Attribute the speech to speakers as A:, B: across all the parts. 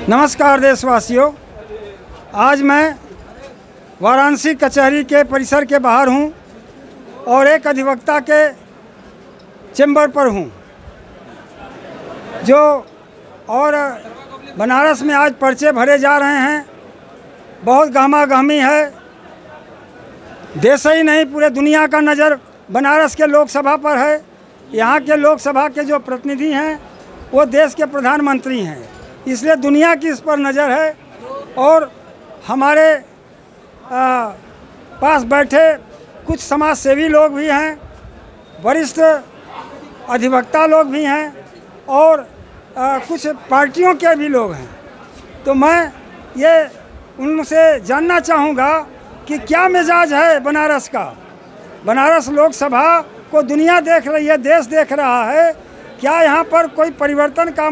A: नमस्कार देशवासियों, आज मैं वाराणसी कचहरी के परिसर के बाहर हूं और एक अधिवक्ता के चैम्बर पर हूं जो और बनारस में आज पर्चे भरे जा रहे हैं। बहुत गहमा-गहमी है। देश ही नहीं पूरे दुनिया का नज़र बनारस के लोकसभा पर है। यहाँ के लोकसभा के जो प्रतिनिधि हैं वो देश के प्रधानमंत्री हैं, इसलिए दुनिया की इस पर नज़र है। और हमारे पास बैठे कुछ समाज सेवी लोग भी हैं, वरिष्ठ अधिवक्ता लोग भी हैं और कुछ पार्टियों के भी लोग हैं। तो मैं ये उनसे जानना चाहूँगा कि क्या मिजाज है बनारस का। बनारस लोकसभा को दुनिया देख रही है, देश देख रहा है। क्या यहाँ पर कोई परिवर्तन का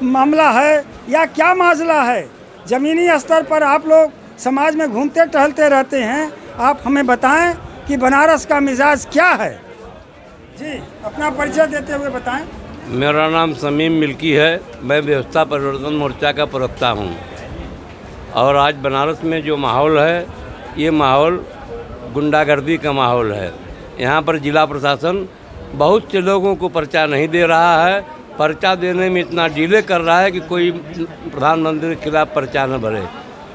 A: मामला है या क्या माजला है? ज़मीनी स्तर पर आप लोग समाज में घूमते टहलते रहते हैं, आप हमें बताएं कि बनारस का मिजाज क्या है। जी, अपना परिचय देते हुए बताएं।
B: मेरा नाम समीम मिल्की है। मैं व्यवस्था परिवर्तन मोर्चा का प्रवक्ता हूं। और आज बनारस में जो माहौल है, ये माहौल गुंडागर्दी का माहौल है। यहाँ पर जिला प्रशासन बहुत से लोगों को पर्चा नहीं दे रहा है। पर्चा देने में इतना डिले कर रहा है कि कोई प्रधानमंत्री के खिलाफ पर्चा न भरे।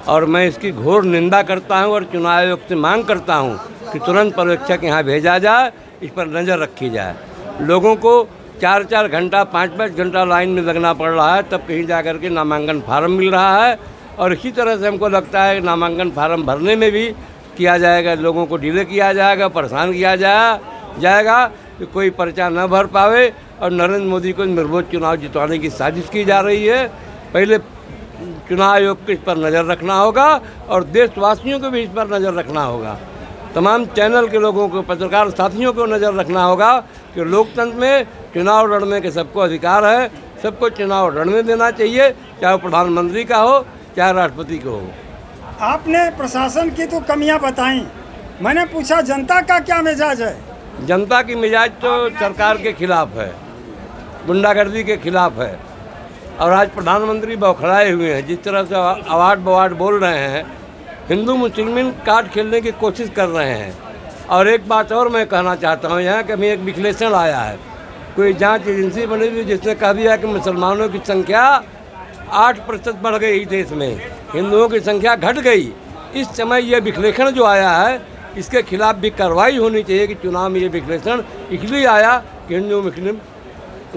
B: और मैं इसकी घोर निंदा करता हूं और चुनाव आयोग से मांग करता हूं कि तुरंत पर्यवेक्षक यहाँ भेजा जाए, इस पर नज़र रखी जाए। लोगों को 4-4 घंटा 5-5 घंटा लाइन में लगना पड़ रहा है, तब कहीं जा कर के नामांकन फार्म मिल रहा है। और इसी तरह से हमको लगता है कि नामांकन फार्म भरने में भी किया जाएगा, लोगों को डिले किया जाएगा, परेशान किया जाएगा कि कोई पर्चा न भर पावे। और नरेंद्र मोदी को निर्विरोध चुनाव जितवाने की साजिश की जा रही है। पहले चुनाव आयोग को इस पर नज़र रखना होगा और देशवासियों को भी इस पर नज़र रखना होगा। तमाम चैनल के लोगों को, पत्रकार साथियों को नज़र रखना होगा कि लोकतंत्र में चुनाव लड़ने के सबको अधिकार है। सबको चुनाव लड़ने देना चाहिए, चाहे वो प्रधानमंत्री का हो चाहे राष्ट्रपति को हो।
A: आपने प्रशासन की तो कमियां बताई, मैंने पूछा जनता का क्या मिजाज है।
B: जनता की मिजाज तो सरकार के खिलाफ है, गुंडागर्दी के खिलाफ है। और आज प्रधानमंत्री बौखलाए हुए हैं, जिस तरह से अवार्ड बवार्ड बोल रहे हैं, हिंदू मुसलमान कार्ड खेलने की कोशिश कर रहे हैं। और एक बात और मैं कहना चाहता हूँ, यहाँ कभी एक विश्लेषण आया है, कोई जांच एजेंसी बनी हुई जिसने कह दिया कि मुसलमानों की संख्या 8% बढ़ गई देश में, हिंदुओं की संख्या घट गई। इस समय ये विश्लेषण जो आया है, इसके खिलाफ भी कार्रवाई होनी चाहिए कि चुनाव में ये विश्लेषण इसलिए आया कि हिंदू मुस्लिम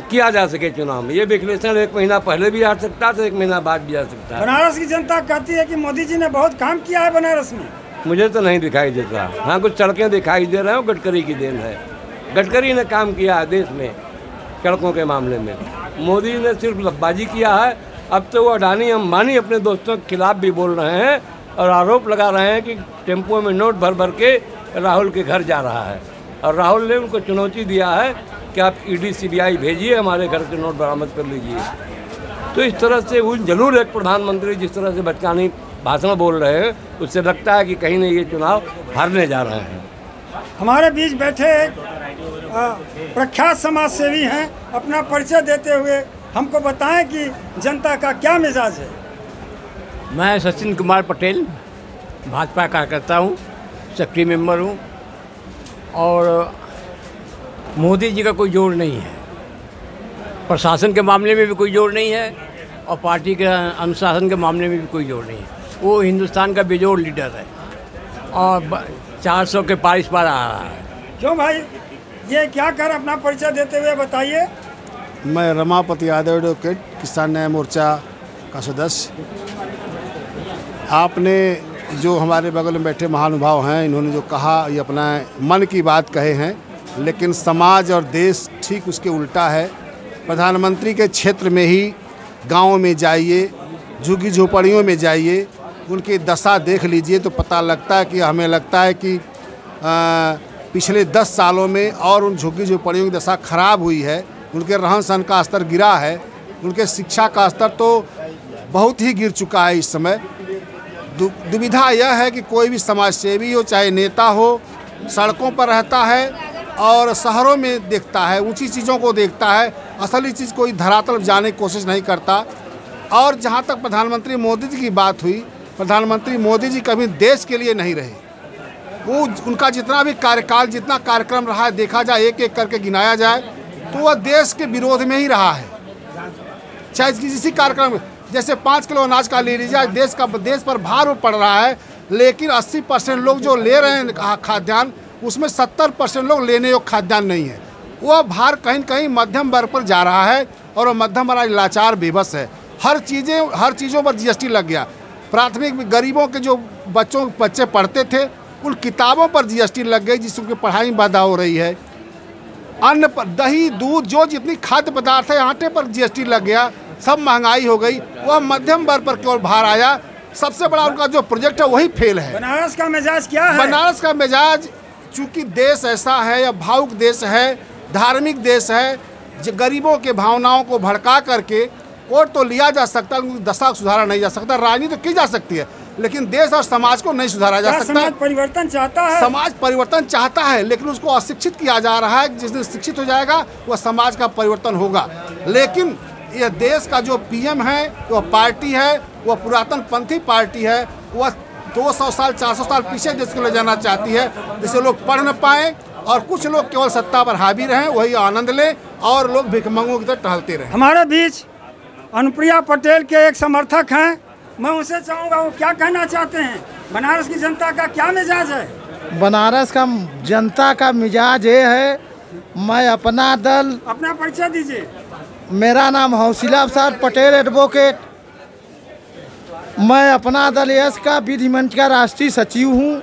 B: किया जा सके चुनाव में। ये विश्लेषण 1 महीना पहले भी आ सकता था, 1 महीना बाद भी आ सकता है।
A: बनारस की जनता कहती है कि मोदी जी ने बहुत काम किया है बनारस में।
B: मुझे तो नहीं दिखाई देता। हाँ, कुछ सड़कें दिखाई दे रहे हैं, गडकरी की देन है। गडकरी ने काम किया है देश में सड़कों के मामले में। मोदी ने सिर्फ लब्बाजी किया है। अब तो वो अडानी अंबानी अपने दोस्तों के खिलाफ भी बोल रहे हैं और आरोप लगा रहे हैं कि टेम्पो में नोट भर भर के राहुल के घर जा रहा है। और राहुल ने उनको चुनौती दिया है कि आप ईडी सीबीआई भेजिए, हमारे घर से नोट बरामद कर लीजिए। तो इस तरह से वो जरूर एक प्रधानमंत्री जिस तरह से बचकानी भाषण बोल रहे हैं, उससे लगता है कि कहीं न ये चुनाव हारने जा रहे हैं।
A: हमारे बीच बैठे प्रख्यात समाज सेवी हैं, अपना परिचय देते हुए हमको बताएं कि जनता का क्या मिजाज है।
C: मैं सचिन कुमार पटेल, भाजपा कार्यकर्ता हूँ, सक्रिय मेंबर हूँ। और मोदी जी का कोई जोड़ नहीं है, प्रशासन के मामले में भी कोई जोड़ नहीं है और पार्टी के अनुशासन के मामले में भी कोई जोड़ नहीं है। वो हिंदुस्तान का बेजोड़ लीडर है और 400 के पार इस पार आ रहा है।
A: क्यों भाई, ये क्या कर, अपना परिचय देते हुए बताइए।
D: मैं रमापति यादव, एडवोकेट, किसान न्याय मोर्चा का सदस्य। आपने जो हमारे बगल में बैठे महानुभाव हैं, इन्होंने जो कहा, ये अपना मन की बात कहे हैं, लेकिन समाज और देश ठीक उसके उल्टा है। प्रधानमंत्री के क्षेत्र में ही गाँव में जाइए, झुग्गी झोपड़ियों में जाइए, उनकी दशा देख लीजिए तो पता लगता है कि हमें लगता है कि पिछले 10 सालों में और उन झुग्गी झोपड़ियों की दशा खराब हुई है। उनके रहन सहन का स्तर गिरा है, उनके शिक्षा का स्तर तो बहुत ही गिर चुका है। इस समय दुविधा यह है कि कोई भी समाज सेवी हो चाहे नेता हो, सड़कों पर रहता है और शहरों में देखता है, ऊंची चीज़ों को देखता है, असली चीज़ कोई धरातल जाने की कोशिश नहीं करता। और जहाँ तक प्रधानमंत्री मोदी जी की बात हुई, प्रधानमंत्री मोदी जी कभी देश के लिए नहीं रहे। वो उनका जितना भी कार्यकाल, जितना कार्यक्रम रहा है, देखा जाए एक एक करके गिनाया जाए तो वह देश के विरोध में ही रहा है। चाहे किसी कार्यक्रम, जैसे 5 किलो अनाज का ले लीजिए, देश पर भार पड़ रहा है, लेकिन 80% लोग जो ले रहे हैं खाद्यान्न, उसमें 70% लोग लेने योग्य खाद्यान्न नहीं है। वह भार कहीं न कहीं मध्यम वर्ग पर जा रहा है और वह मध्यम वर्ग लाचार बेबस है। हर चीज़ों पर GST लग गया। प्राथमिक गरीबों के जो बच्चे पढ़ते थे उन किताबों पर GST लग गई, जिससे उनकी पढ़ाई में बाधा हो रही है। अन्न पर, दही, दूध, जो जितनी खाद्य पदार्थ है, आटे पर GST लग गया, सब महंगाई हो गई। वह मध्यम वर्ग पर केवल भार आया। सबसे बड़ा उनका जो प्रोजेक्ट है वही फेल है।
A: बनारस का मिजाज क्या है?
D: बनारस का मिजाज, चूंकि देश ऐसा है, या भावुक देश है, धार्मिक देश है, जो गरीबों के भावनाओं को भड़का करके वोट तो लिया जा सकता है, लेकिन दशा सुधारा नहीं जा सकता। राजनीति तो की जा सकती है, लेकिन देश और समाज को नहीं सुधारा जा सकता।
A: समाज परिवर्तन चाहता है?
D: समाज परिवर्तन चाहता है, लेकिन उसको अशिक्षित किया जा रहा है। जिस दिन शिक्षित हो जाएगा वह समाज का परिवर्तन होगा। लेकिन यह देश का जो PM है, वह पार्टी है, वह पुरातन पंथी पार्टी है। वह 200 साल 400 साल पीछे देश को ले जाना चाहती है, जिससे लोग पढ़ न पाएँ और कुछ लोग केवल सत्ता पर हावी रहें, वही आनंद लें, और लोग भिखमंगों की तरह टहलते रहें।
A: हमारे बीच अनुप्रिया पटेल के एक समर्थक हैं, मैं उनसे चाहूँगा वो क्या कहना चाहते हैं। बनारस की जनता का क्या मिजाज है?
E: बनारस का जनता का मिजाज ये है, मैं अपना दल,
A: अपना परिचय दीजिए।
E: मेरा नाम हौसला अफसर पटेल एडवोकेट, मैं अपना दल यस का विधि मंच का राष्ट्रीय सचिव हूँ।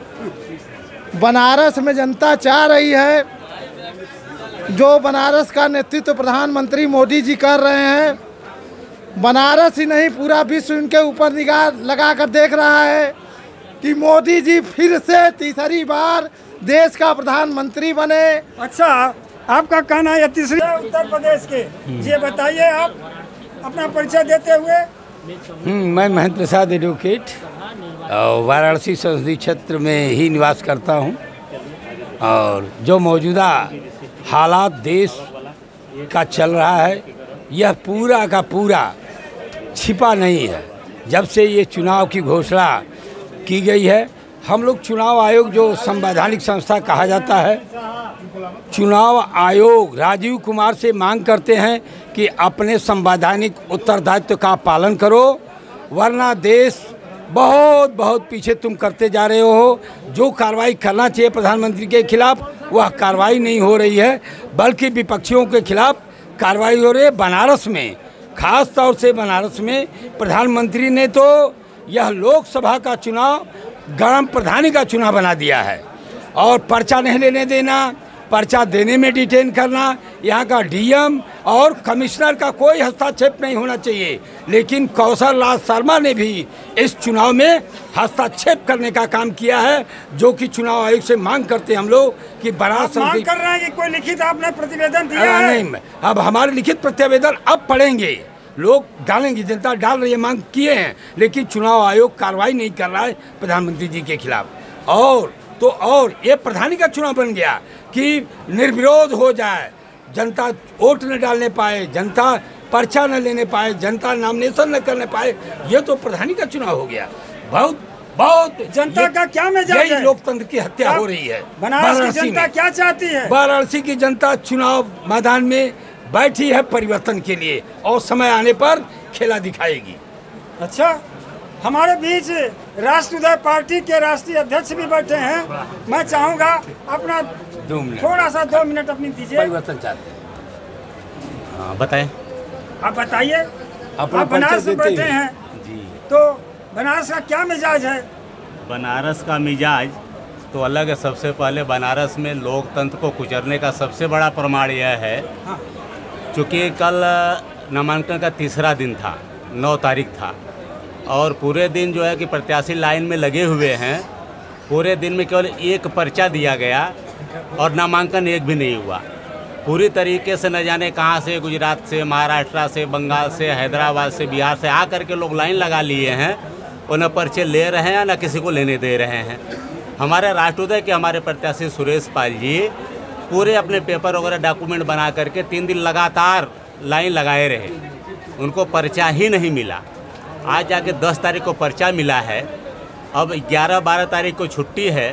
E: बनारस में जनता चाह रही है, जो बनारस का नेतृत्व प्रधानमंत्री मोदी जी कर रहे हैं, बनारस ही नहीं पूरा विश्व उनके ऊपर निगाह लगाकर देख रहा है कि मोदी जी फिर से तीसरी बार देश का प्रधानमंत्री बने।
A: अच्छा, आपका कहना है तीसरी उत्तर प्रदेश के, ये बताइए आप अपना परिचय देते हुए।
B: मैं महेंद्र प्रसाद एडवोकेट वाराणसी संसदीय क्षेत्र में ही निवास करता हूं, और जो मौजूदा हालात देश का चल रहा है, यह पूरा का पूरा छिपा नहीं है। जब से ये चुनाव की घोषणा की गई है, हम लोग चुनाव आयोग, जो संवैधानिक संस्था कहा जाता है, चुनाव आयोग राजीव कुमार से मांग करते हैं कि अपने संवैधानिक उत्तरदायित्व का पालन करो, वरना देश बहुत बहुत पीछे तुम करते जा रहे हो। जो कार्रवाई करना चाहिए प्रधानमंत्री के खिलाफ, वह कार्रवाई नहीं हो रही है, बल्कि विपक्षियों के खिलाफ कार्रवाई हो रही है। बनारस में, खास तौर से बनारस में, प्रधानमंत्री ने तो यह लोकसभा का चुनाव गरम प्रधानी का चुनाव बना दिया है, और पर्चा नहीं लेने देना, पर्चा देने में डिटेन करना, यहाँ का DM और कमिश्नर का कोई हस्तक्षेप नहीं होना चाहिए। लेकिन कौशल राज शर्मा ने भी इस चुनाव में हस्तक्षेप करने का काम किया है, जो कि चुनाव आयोग से मांग करते हैं हम लोग कि बनारस
A: मांग कर रहे हैं कि कोई लिखित आपने प्रतिवेदन दिया है?
B: नहीं, अब हमारे लिखित प्रतिवेदन अब पढ़ेंगे, लोग डालेंगे, जनता डाल रही है, मांग किए हैं, लेकिन चुनाव आयोग कार्रवाई नहीं कर रहा है प्रधानमंत्री जी के खिलाफ। और ये प्रधानी का चुनाव बन गया कि निर्विरोध हो जाए, जनता वोट न डालने पाए, जनता पर्चा न लेने पाए, जनता नॉमिनेशन न करने पाए, ये तो प्रधानी का चुनाव हो गया। बहुत
A: जनता का क्या मिजाज है?
B: लोकतंत्र की हत्या हो रही है।
A: बनारस की जनता क्या चाहती है?
B: वाराणसी की जनता चुनाव मैदान में बैठी है परिवर्तन के लिए, और समय आने पर खेला दिखाएगी।
A: अच्छा, हमारे बीच राष्ट्रीय पार्टी के राष्ट्रीय अध्यक्ष भी बैठे हैं, मैं चाहूँगा अपना थोड़ा सा 2 मिनट अपनी दीजिए।
B: परिवर्तन चाहते हैं?
F: हाँ, बताएं।
A: आप बताइए, आप बनारस में बैठे हैं जी, तो बनारस का क्या मिजाज है?
F: बनारस का मिजाज तो अलग है। सबसे पहले बनारस में लोकतंत्र को कुचलने का सबसे बड़ा प्रमाण यह है, चूँकि कल नामांकन का तीसरा दिन था, 9 तारीख था, और पूरे दिन जो है कि प्रत्याशी लाइन में लगे हुए हैं। पूरे दिन में केवल एक पर्चा दिया गया और नामांकन एक भी नहीं हुआ। पूरी तरीके से न जाने कहाँ से, गुजरात से, महाराष्ट्र से, बंगाल से, हैदराबाद से, बिहार से आकर के लोग लाइन लगा लिए हैं, और न पर्चे ले रहे हैं न किसी को लेने दे रहे हैं। हमारे राष्ट्रोदय के हमारे प्रत्याशी सुरेश पाल जी पूरे अपने पेपर वगैरह डॉक्यूमेंट बना करके 3 दिन लगातार लाइन लगाए रहे, उनको पर्चा ही नहीं मिला। आज जाके 10 तारीख को पर्चा मिला है, अब 11-12 तारीख को छुट्टी है,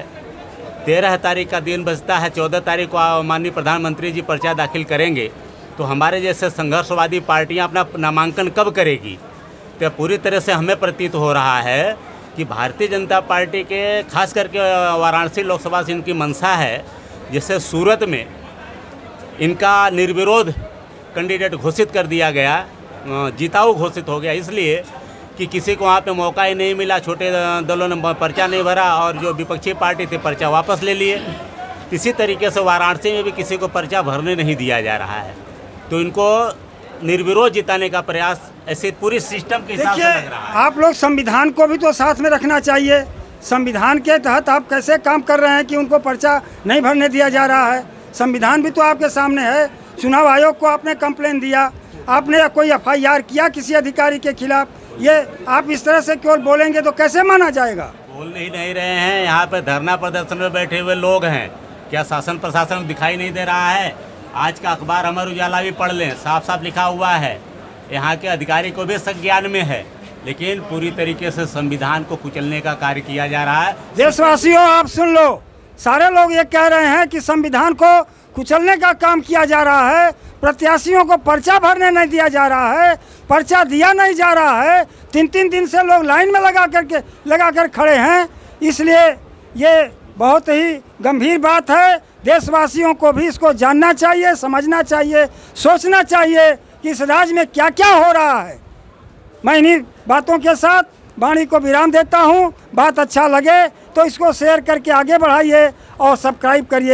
F: 13 तारीख का दिन बचता है, 14 तारीख को माननीय प्रधानमंत्री जी पर्चा दाखिल करेंगे, तो हमारे जैसे संघर्षवादी पार्टियां अपना नामांकन कब करेगी? तो पूरी तरह से हमें प्रतीत हो रहा है कि भारतीय जनता पार्टी के खास करके वाराणसी लोकसभा से इनकी मंशा है, जैसे सूरत में इनका निर्विरोध कैंडिडेट घोषित कर दिया गया, जीताऊ घोषित हो गया, इसलिए कि किसी को वहाँ पे मौका ही नहीं मिला, छोटे दलों ने पर्चा नहीं भरा और जो विपक्षी पार्टी थी पर्चा वापस ले लिए। इसी तरीके से वाराणसी में भी किसी को पर्चा भरने नहीं दिया जा रहा है, तो इनको निर्विरोध जिताने का प्रयास ऐसे पूरी सिस्टम के हिसाब से लग रहा है।
A: आप लोग संविधान को भी तो साथ में रखना चाहिए। संविधान के तहत आप कैसे काम कर रहे हैं कि उनको पर्चा नहीं भरने दिया जा रहा है? संविधान भी तो आपके सामने है। चुनाव आयोग को आपने कंप्लेन दिया, आपने कोई FIR किया किसी अधिकारी के खिलाफ? ये आप इस तरह से केवल बोलेंगे तो कैसे माना जाएगा?
F: बोल नहीं रहे हैं, यहाँ पे धरना प्रदर्शन में बैठे हुए लोग हैं, क्या शासन प्रशासन दिखाई नहीं दे रहा है? आज का अखबार अमर उजाला भी पढ़ लें, साफ साफ लिखा हुआ है, यहाँ के अधिकारी को भी संज्ञान में है, लेकिन पूरी तरीके से संविधान को कुचलने का कार्य किया जा रहा है।
A: देशवासियों आप सुन लो, सारे लोग ये कह रहे हैं कि संविधान को कुचलने का काम किया जा रहा है, प्रत्याशियों को पर्चा भरने नहीं दिया जा रहा है, पर्चा दिया नहीं जा रहा है, 3-3 दिन से लोग लाइन में लगा कर खड़े हैं। इसलिए ये बहुत ही गंभीर बात है। देशवासियों को भी इसको जानना चाहिए, समझना चाहिए, सोचना चाहिए कि इस राज्य में क्या क्या हो रहा है। मैं इन्हीं बातों के साथ वाणी को विराम देता हूँ। बात अच्छा लगे तो इसको शेयर करके आगे बढ़ाइए और सब्सक्राइब करिए।